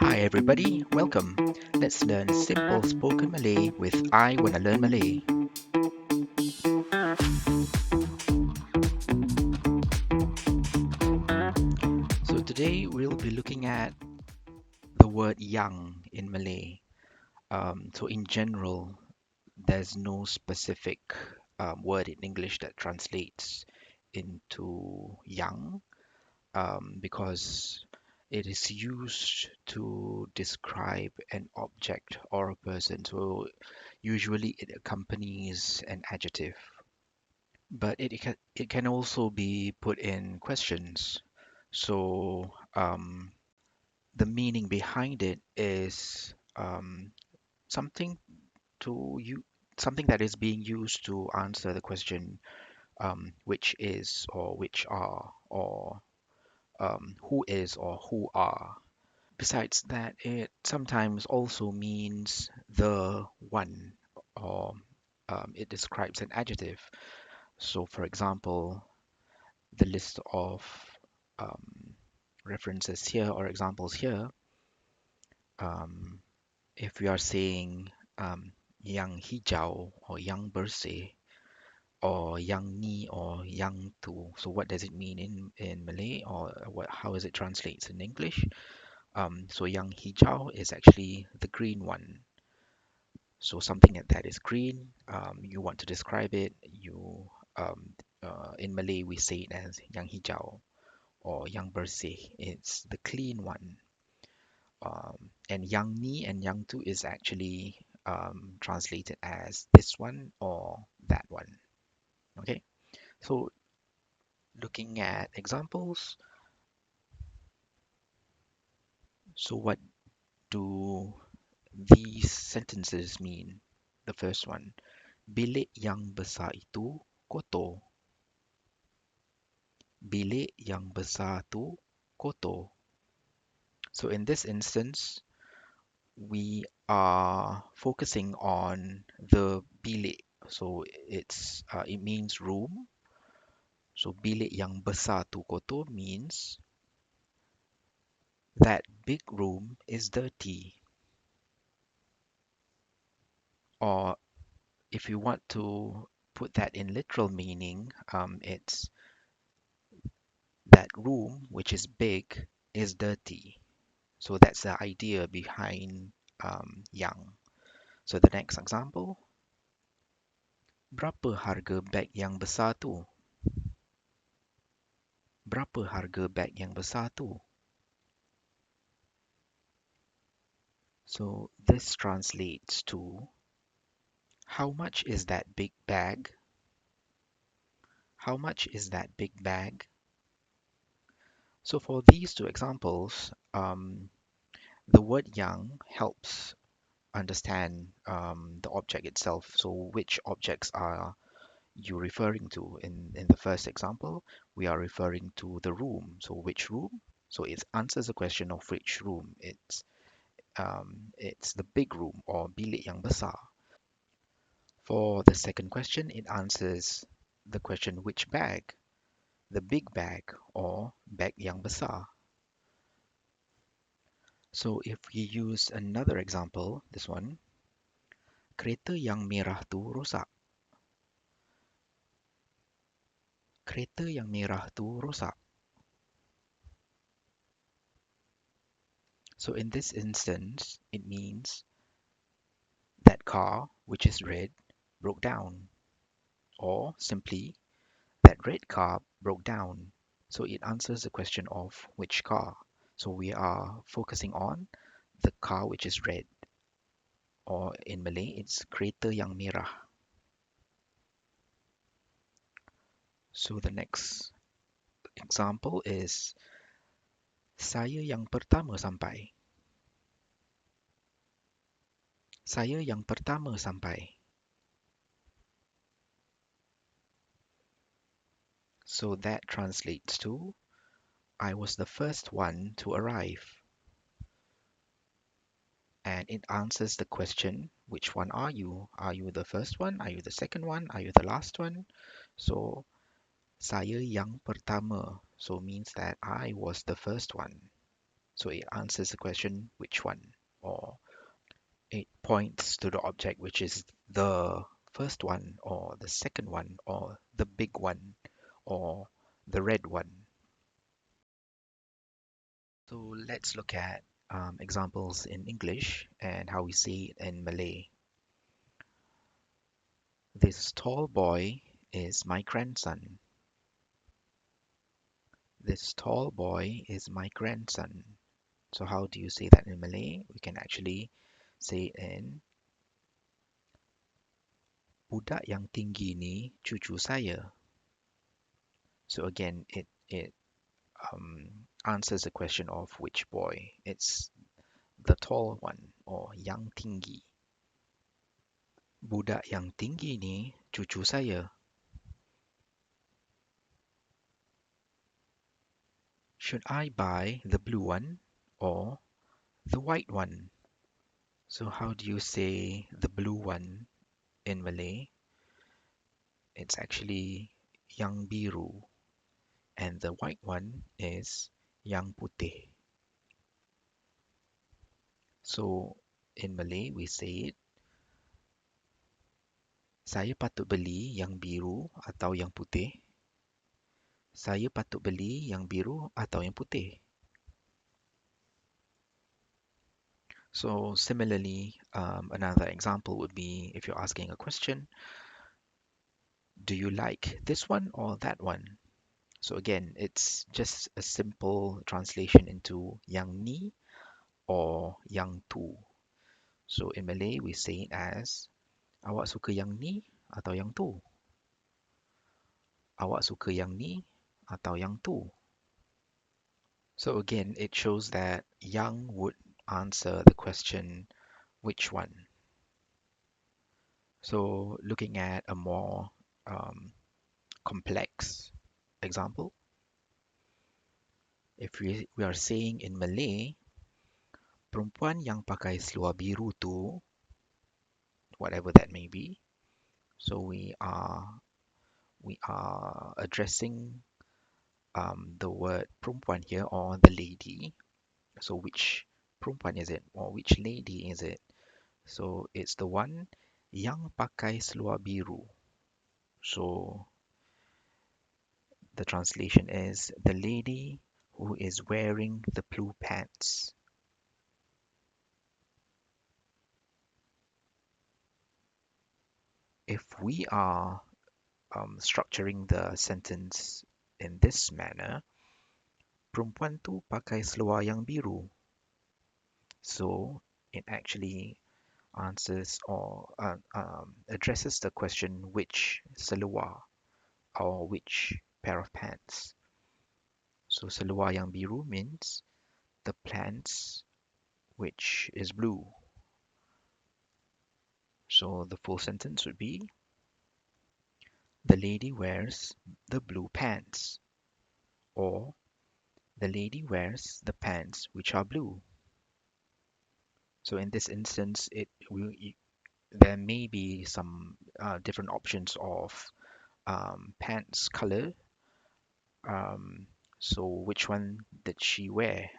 Hi everybody, welcome. Let's learn simple spoken Malay with I Wanna Learn Malay. So today we'll be looking at the word yang in Malay. So in general, there's no specific word in English that translates into yang because it is used to describe an object or a person. So usually it accompanies an adjective. But it can also be put in questions. So the meaning behind it is something to you something that is being used to answer the question which is or which are or who is or who are. Besides that, it sometimes also means the one or it describes an adjective. So, for example, the list of um, references here or examples here, um, if we are saying yang hijau or yang bersih or yang ni or yang tu, so what does it mean in Malay or how is it translates in English? So yang hijau is actually the green one. So something that is green, you want to describe it, um, in Malay we say it as yang hijau or yang bersih. It's the clean one. And yang ni and yang tu is actually translated as this one or that one. Okay, so looking at examples, so what do these sentences mean? The first one, bilik yang besar itu kotor. Bilik yang besar tu kotor. So in this instance, we are focusing on the bilik. So it means room. So bilik yang besar tu kotor means that big room is dirty. Or if you want to put that in literal meaning, it's that room which is big is dirty. So that's the idea behind yang. So the next example, berapa harga beg yang besar tu? Berapa harga beg yang besar tu? So this translates to how much is that big bag? How much is that big bag? So for these two examples, the word yang helps understand the object itself. So which objects are you referring to? In the first example, we are referring to the room. So which room? So it answers the question of which room. It's the big room or bilik yang besar. For the second question, it answers the question which bag, the big bag or bag yang besar. So if we use another example, this one, kereta yang merah tu rosak. Kereta yang merah tu rosak. So in this instance, it means that car, which is red, broke down. Or simply, that red car broke down. So it answers the question of which car. So we are focusing on the car which is red. Or in Malay, it's kereta yang merah. So the next example is saya yang pertama sampai. Saya yang pertama sampai. So that translates to I was the first one to arrive. And it answers the question, which one are you? Are you the first one? Are you the second one? Are you the last one? So, saya yang pertama. So means that I was the first one. So it answers the question which one, or it points to the object which is the first one, or the second one, or the big one, or the red one. So let's look at examples in English and how we say it in Malay. This tall boy is my grandson. This tall boy is my grandson. So how do you say that in Malay? We can actually say it in budak yang tinggi ni cucu saya. So again, it answers the question of which boy. It's the tall one or yang tinggi. Budak yang tinggi ni cucu saya. Should I buy the blue one or the white one? So how do you say the blue one in Malay? It's actually yang biru, and the white one is yang putih. So in Malay we say it, saya patut beli yang biru atau yang putih? Saya patut beli yang biru atau yang putih? So similarly, another example would be if you're asking a question, do you like this one or that one? So again, it's just a simple translation into yang ni or yang tu. So in Malay, we say it as awak suka yang ni atau yang tu? Awak suka yang ni atau yang tu? So again, it shows that yang would answer the question which one. So looking at a more complex example, if we are saying in Malay, perempuan yang pakai seluar biru tu, whatever that may be, so we are addressing the word perempuan here, or the lady. So which perempuan is it, or which lady is it? So it's the one yang pakai seluar biru. So the translation is the lady who is wearing the blue pants. If we are structuring the sentence in this manner, perempuan tu pakai seluar yang biru. So it actually answers or addresses the question which seluar or which pair of pants. So seluar yang biru means the pants which is blue. So the full sentence would be the lady wears the blue pants, or the lady wears the pants which are blue. So in this instance, there may be some different options of pants color. So which one did she wear?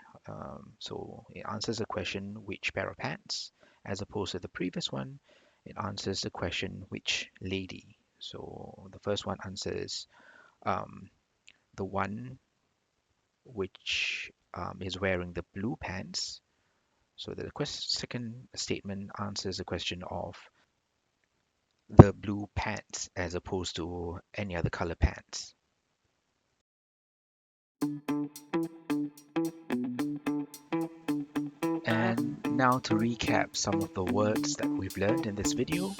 So it answers the question which pair of pants, as opposed to the previous one, it answers the question which lady. So the first one answers um, the one which is wearing the blue pants. So the second statement answers the question of the blue pants as opposed to any other color pants. And now to recap some of the words that we've learned in this video.